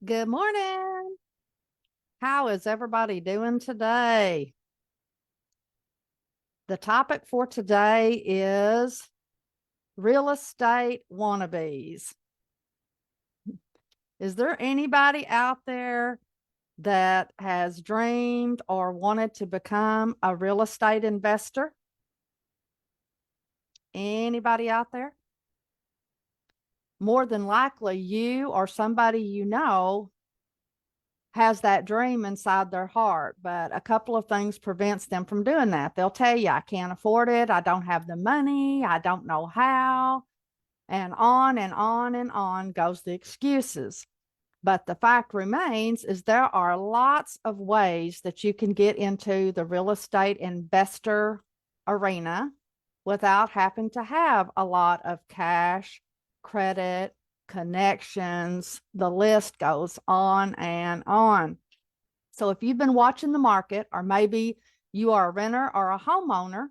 Good morning. How is everybody doing today? The topic for today is real estate wannabes. Is there anybody out there that has dreamed or wanted to become a real estate investor? Anybody out there? More than likely, you or somebody you know has that dream inside their heart, but a couple of things prevents them from doing that. They'll tell you, I can't afford it, I don't have the money, I don't know how, and on and on and on goes the excuses. But the fact remains is there are lots of ways that you can get into the real estate investor arena without having to have a lot of cash, credit, connections. The list goes on and on. So if you've been watching the market, or maybe you are a renter or a homeowner,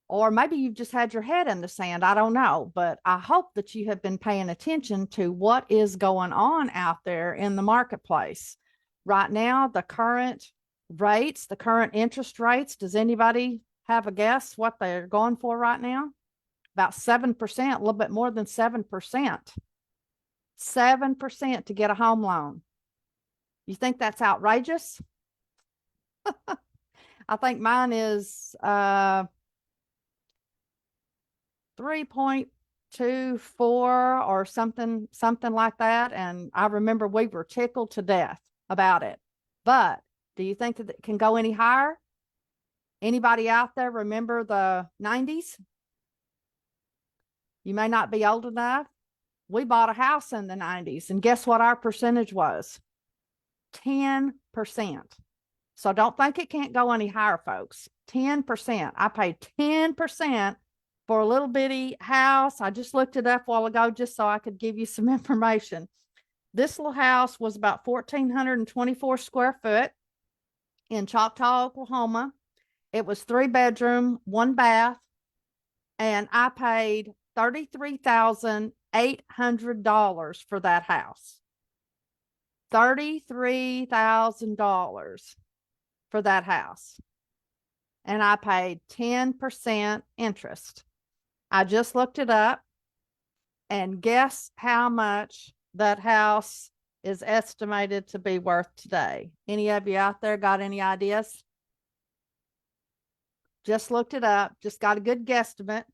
or maybe you've just had your head in the sand, I don't know, but I hope that you have been paying attention to what is going on out there in the marketplace. Right now, the current rates, the current interest rates, does anybody have a guess what they're going for right now? About 7%, a little bit more than 7%. 7% to get a home loan. You think that's outrageous? I think mine is 3.24 or something like that, and I remember we were tickled to death about it. But do you think that it can go any higher? Anybody out there remember the 90s? You may not be old enough. We bought a house in the 90s, and guess what our percentage was? 10%. So don't think it can't go any higher, folks. 10%. I paid 10% for a little bitty house. I just looked it up a while ago just so I could give you some information. This little house was about 1,424 square foot in Choctaw, Oklahoma. It was 3 bedroom, 1 bath, and I paid $33,800 for that house. $33,000 for that house. And I paid 10% interest. I just looked it up, and guess how much that house is estimated to be worth today? Any of you out there got any ideas? Just looked it up, just got a good guesstimate.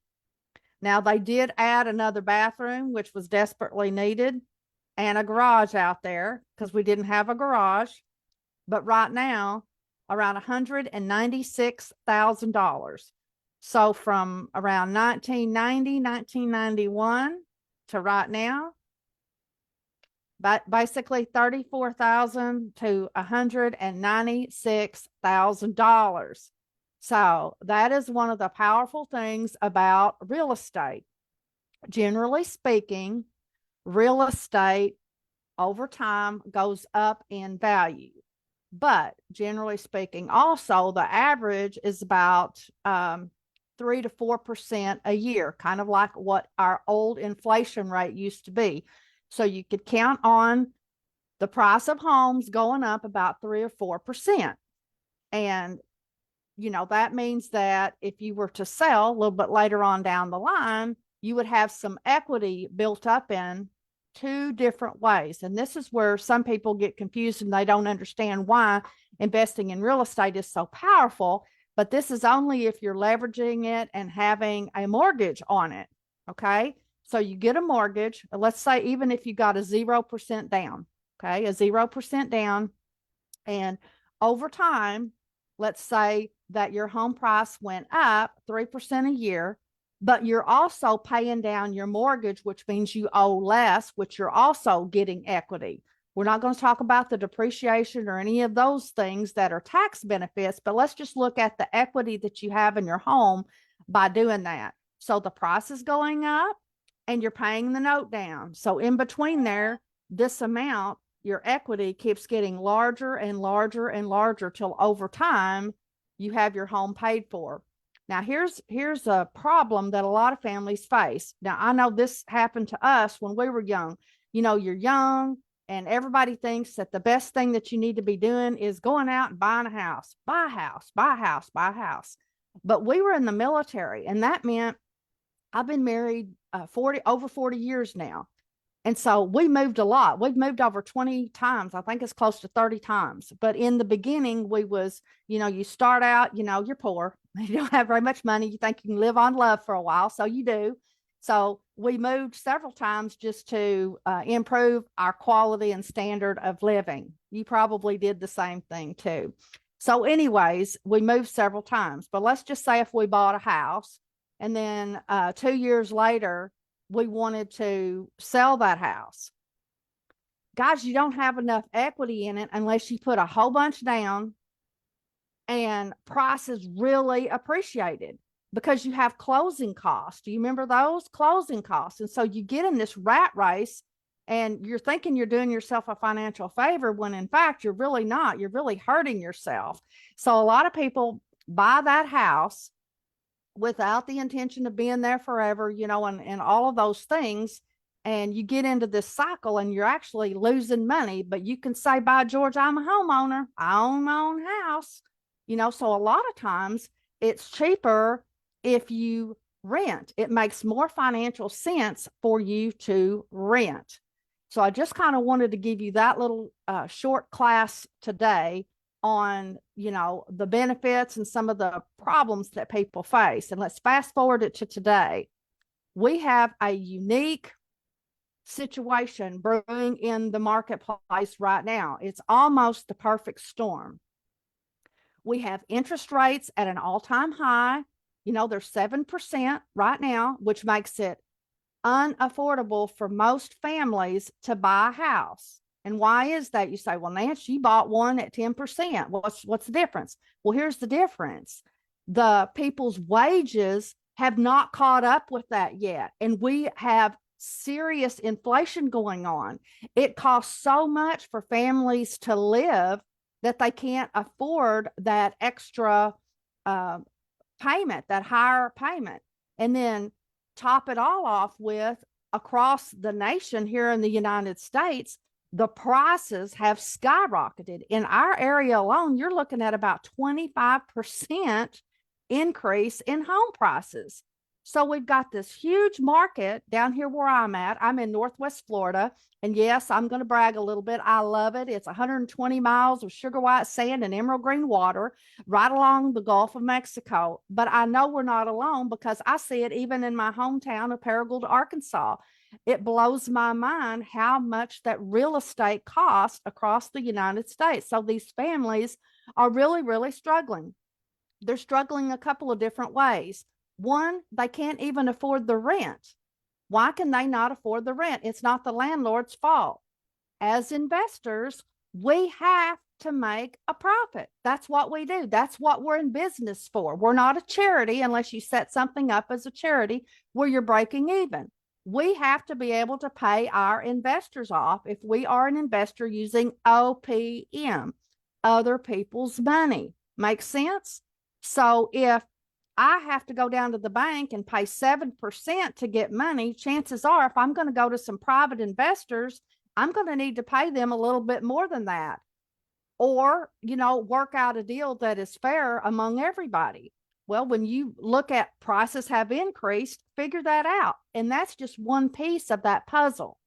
Now, they did add another bathroom, which was desperately needed, and a garage out there because we didn't have a garage. But right now, around $196,000. So from around 1990, 1991 to right now, but basically $34,000 to $196,000. So that is one of the powerful things about real estate. Generally speaking, real estate over time goes up in value. But generally speaking, also the average is about 3 to 4% a year, kind of like what our old inflation rate used to be. So you could count on the price of homes going up about 3 or 4%. And that means that if you were to sell a little bit later on down the line, you would have some equity built up in two different ways. And this is where some people get confused and they don't understand why investing in real estate is so powerful. But this is only if you're leveraging it and having a mortgage on it. Okay. So you get a mortgage. Let's say even if you got a 0% down, okay, a 0% down. And over time, let's say that your home price went up 3% a year, but you're also paying down your mortgage, which means you owe less, which you're also getting equity. We're not going to talk about the depreciation or any of those things that are tax benefits, but let's just look at the equity that you have in your home by doing that. So the price is going up and you're paying the note down. So in between there, this amount, your equity keeps getting larger and larger and larger till over time you have your home paid for. Now, here's a problem that a lot of families face. Now, I know this happened to us when we were young. You're young, And everybody thinks that the best thing that you need to be doing is going out and buying a house, buy a house, buy a house, buy a house. But we were in the military, and that meant I've been married over 40 years now. And so we moved a lot. We've moved over 20 times. I think it's close to 30 times. But in the beginning, you start out, you're poor. You don't have very much money. You think you can live on love for a while. So you do. So we moved several times just to improve our quality and standard of living. You probably did the same thing too. So anyways, we moved several times. But let's just say if we bought a house and then 2 years later, we wanted to sell that house. Guys, you don't have enough equity in it unless you put a whole bunch down and prices really appreciated because you have closing costs. Do you remember those closing costs? And so you get in this rat race and you're thinking you're doing yourself a financial favor when in fact you're really not. You're really hurting yourself. So a lot of people buy that house without the intention of being there forever, and all of those things. And you get into this cycle and you're actually losing money, but you can say, by George, I'm a homeowner. I own my own house. So a lot of times it's cheaper if you rent. It makes more financial sense for you to rent. So I just kind of wanted to give you that little short class today on the benefits and some of the problems that people face. And let's fast forward it to today. We have a unique situation brewing in the marketplace right now. It's almost the perfect storm. We have interest rates at an all-time high. They're 7% right now, which makes it unaffordable for most families to buy a house. And why is that? You say, well, Nancy, you bought one at 10%. What's the difference? Well, here's the difference. The people's wages have not caught up with that yet. And we have serious inflation going on. It costs so much for families to live that they can't afford that extra payment, that higher payment. And then top it all off with, across the nation here in the United States, the prices have skyrocketed. In our area alone, you're looking at about 25% increase in home prices. So we've got this huge market down here where I'm at. I'm in Northwest Florida. And yes, I'm going to brag a little bit. I love it. It's 120 miles of sugar white sand and emerald green water right along the Gulf of Mexico. But I know we're not alone because I see it even in my hometown of Paragould, Arkansas. It blows my mind how much that real estate costs across the United States. So these families are really, really struggling. They're struggling a couple of different ways. One, they can't even afford the rent. Why can they not afford the rent? It's not the landlord's fault. As investors, we have to make a profit. That's what we do. That's what we're in business for. We're not a charity unless you set something up as a charity where you're breaking even. We have to be able to pay our investors off if we are an investor using OPM, other people's money. Make sense? So if I have to go down to the bank and pay 7% to get money, chances are if I'm going to go to some private investors, I'm going to need to pay them a little bit more than that. Or, work out a deal that is fair among everybody. Well, when you look at prices have increased, figure that out. And that's just one piece of that puzzle,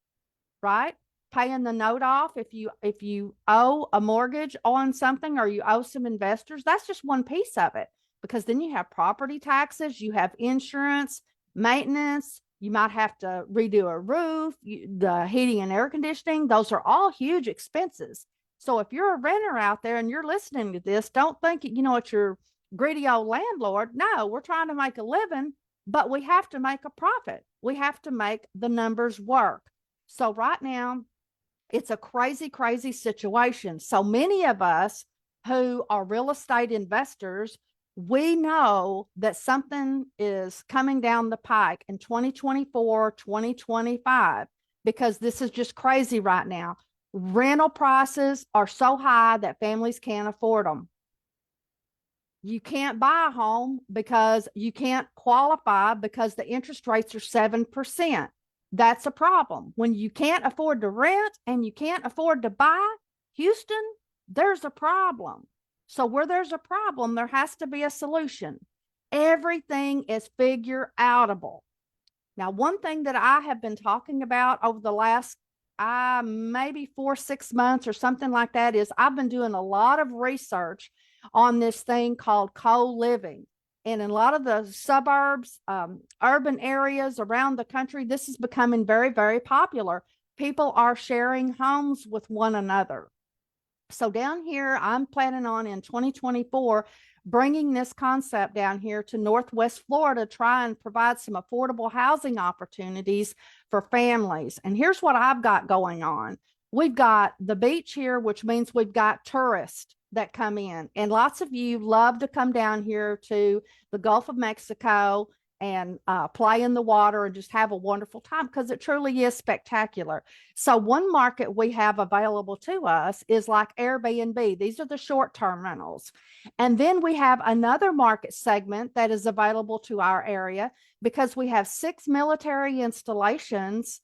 right? Paying the note off if you owe a mortgage on something or you owe some investors, that's just one piece of it. Because then you have property taxes, you have insurance, maintenance, you might have to redo a roof, the heating and air conditioning. Those are all huge expenses. So if you're a renter out there and you're listening to this, don't think, it's your greedy old landlord. No, we're trying to make a living, but we have to make a profit. We have to make the numbers work. So right now, it's a crazy, crazy situation. So many of us who are real estate investors, we know that something is coming down the pike in 2024, 2025, because this is just crazy right now. Rental prices are so high that families can't afford them. You can't buy a home because you can't qualify because the interest rates are 7%. That's a problem. When you can't afford to rent and you can't afford to buy, Houston, there's a problem. So where there's a problem, there has to be a solution. Everything is figure outable. Now, one thing that I have been talking about over the last maybe 4 6 months or something like that is I've been doing a lot of research on this thing called co-living. And in a lot of the suburbs, urban areas around the country, this is becoming very, very popular. People are sharing homes with one another. So down here, I'm planning on in 2024 bringing this concept down here to Northwest Florida, try and provide some affordable housing opportunities for families. And here's what I've got going on. We've got the beach here, which means we've got tourists that come in. And lots of you love to come down here to the Gulf of Mexico and play in the water and just have a wonderful time because it truly is spectacular. So one market we have available to us is like Airbnb. These are the short-term rentals. And then we have another market segment that is available to our area because we have 6 military installations.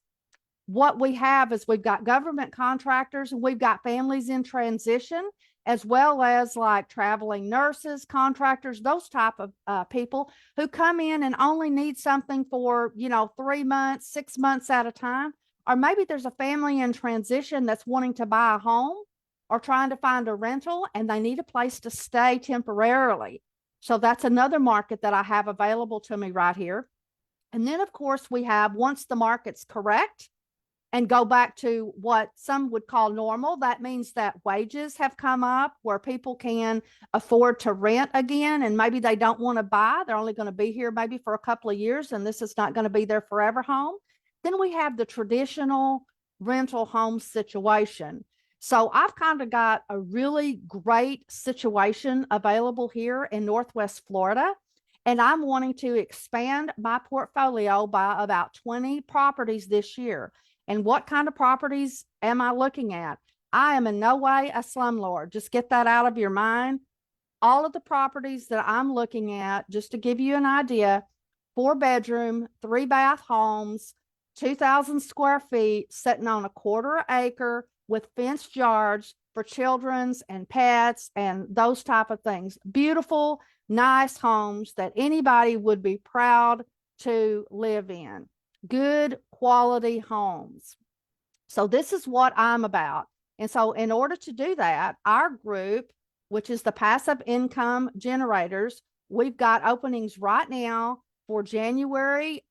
What we have is we've got government contractors and we've got families in transition, as well as like traveling nurses, contractors, those type of people who come in and only need something for, 3 months, 6 months at a time. Or maybe there's a family in transition that's wanting to buy a home or trying to find a rental and they need a place to stay temporarily. So that's another market that I have available to me right here. And then, of course, we have, once the market's correct and go back to what some would call normal, that means that wages have come up where people can afford to rent again, and maybe they don't want to buy. They're only going to be here maybe for a couple of years, and this is not going to be their forever home. Then we have the traditional rental home situation. So I've kind of got a really great situation available here in Northwest Florida, and I'm wanting to expand my portfolio by about 20 properties this year. And what kind of properties am I looking at? I am in no way a slumlord. Just get that out of your mind. All of the properties that I'm looking at, just to give you an idea, 4-bedroom, 3-bath homes, 2,000 square feet, sitting on a 1/4 acre with fenced yards for children's and pets and those type of things. Beautiful, nice homes that anybody would be proud to live in. Good quality homes. So this is what I'm about. And so in order to do that, our group, which is the passive income generators, we've got openings right now for January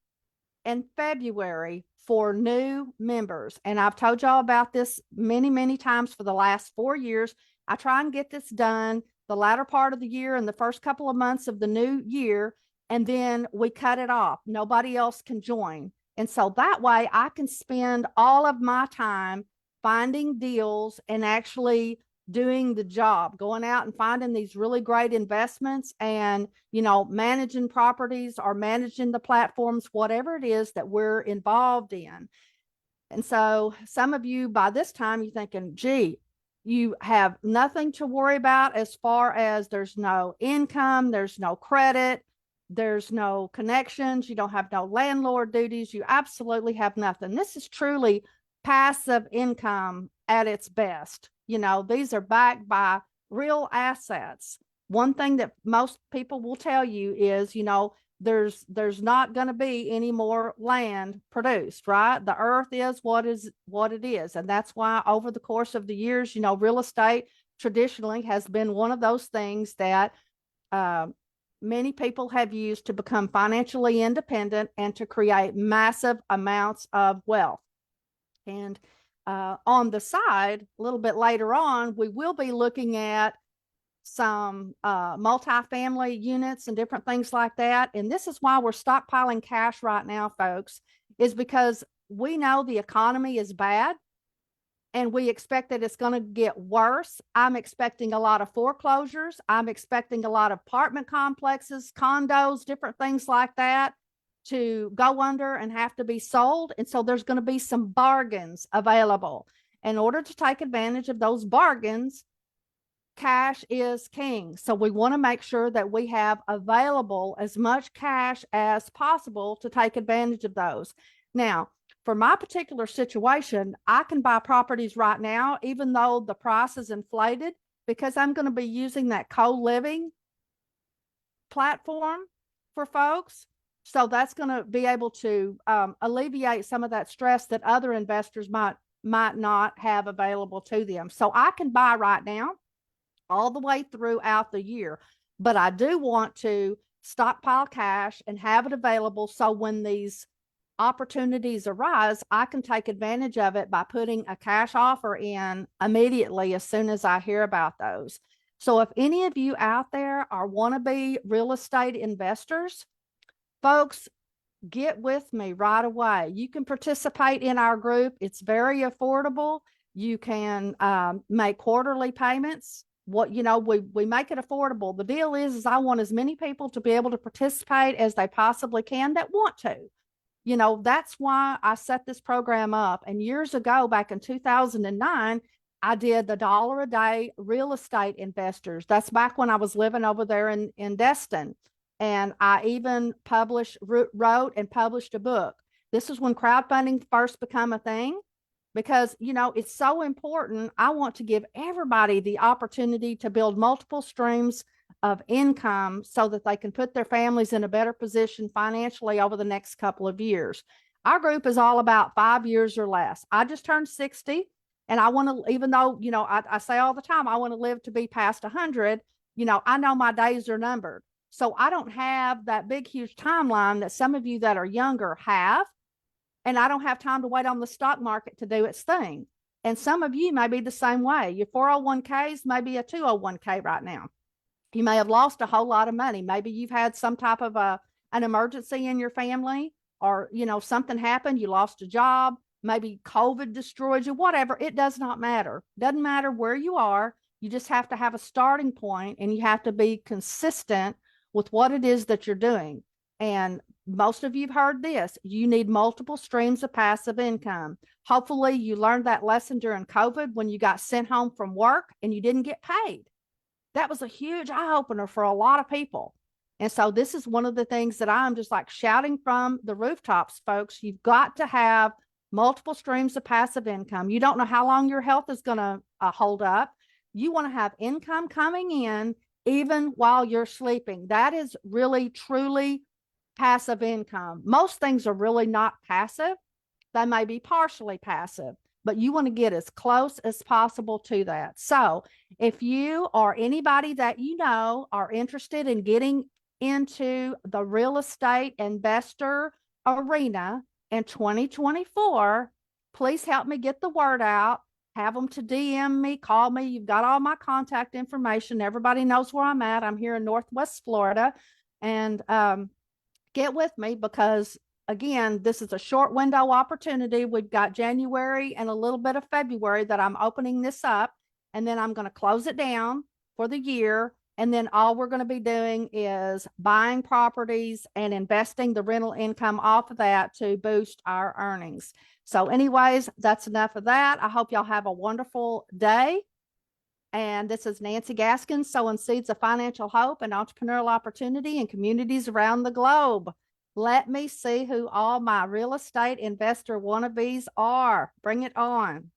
and February for new members. And I've told y'all about this many, many times for the last 4 years. I try and get this done the latter part of the year and the first couple of months of the new year, and then we cut it off. Nobody else can join. And so that way I can spend all of my time finding deals and actually doing the job, going out and finding these really great investments and, managing properties or managing the platforms, whatever it is that we're involved in. And so some of you by this time, you're thinking, gee, you have nothing to worry about as far as there's no income, there's no credit, there's no connections, you don't have no landlord duties, you absolutely have nothing. This is truly passive income at its best. These are backed by real assets. One thing that most people will tell you is, there's not going to be any more land produced, right? The earth is what it is. And that's why over the course of the years, real estate traditionally has been one of those things that many people have used to become financially independent and to create massive amounts of wealth. And on the side, a little bit later on, we will be looking at some multifamily units and different things like that. And this is why we're stockpiling cash right now, folks, is because we know the economy is bad and we expect that it's going to get worse. I'm expecting a lot of foreclosures. I'm expecting a lot of apartment complexes, condos, different things like that to go under and have to be sold. And so there's going to be some bargains available. In order to take advantage of those bargains, cash is king. So we want to make sure that we have available as much cash as possible to take advantage of those. Now, for my particular situation, I can buy properties right now, even though the price is inflated, because I'm going to be using that co-living platform for folks. So that's going to be able to alleviate some of that stress that other investors might not have available to them. So I can buy right now all the way throughout the year, but I do want to stockpile cash and have it available so when these opportunities arise, I can take advantage of it by putting a cash offer in immediately as soon as I hear about those. So if any of you out there are wannabe real estate investors, folks, get with me right away. You can participate in our group. It's very affordable. You can make quarterly payments. We make it affordable. The deal is I want as many people to be able to participate as they possibly can that want to. That's why I set this program up. And years ago, back in 2009, I did the $1 a day real estate investors. That's back when I was living over there in Destin. And I even wrote and published a book. This is when crowdfunding first became a thing, because, it's so important. I want to give everybody the opportunity to build multiple streams of income so that they can put their families in a better position financially over the next couple of years. Our group is all about 5 years or less. I just turned 60, and I want to, even though, I say all the time, I want to live to be past 100, I know my days are numbered. So I don't have that big, huge timeline that some of you that are younger have. And I don't have time to wait on the stock market to do its thing. And some of you may be the same way. Your 401ks may be a 201k right now. You may have lost a whole lot of money. Maybe you've had some type of an emergency in your family, or, something happened. You lost a job. Maybe COVID destroyed you, whatever. It does not matter. Doesn't matter where you are. You just have to have a starting point, and you have to be consistent with what it is that you're doing. And most of you've heard this. You need multiple streams of passive income. Hopefully you learned that lesson during COVID when you got sent home from work and you didn't get paid. That was a huge eye-opener for a lot of people. And so this is one of the things that I'm just like shouting from the rooftops, folks. You've got to have multiple streams of passive income. You don't know how long your health is going to hold up. You want to have income coming in even while you're sleeping. That is really, truly passive income. Most things are really not passive. They may be partially passive, but you want to get as close as possible to that. So if you or anybody that you know are interested in getting into the real estate investor arena in 2024, please help me get the word out. Have them to DM me, call me. You've got all my contact information. Everybody knows where I'm at. I'm here in Northwest Florida. And get with me, because again, this is a short window opportunity. We've got January and a little bit of February that I'm opening this up, and then I'm going to close it down for the year. And then all we're going to be doing is buying properties and investing the rental income off of that to boost our earnings. So anyways, that's enough of that. I hope y'all have a wonderful day. And this is Nancy Gaskins, sowing seeds of financial hope and entrepreneurial opportunity in communities around the globe. Let me see who all my real estate investor wannabes are. Bring it on.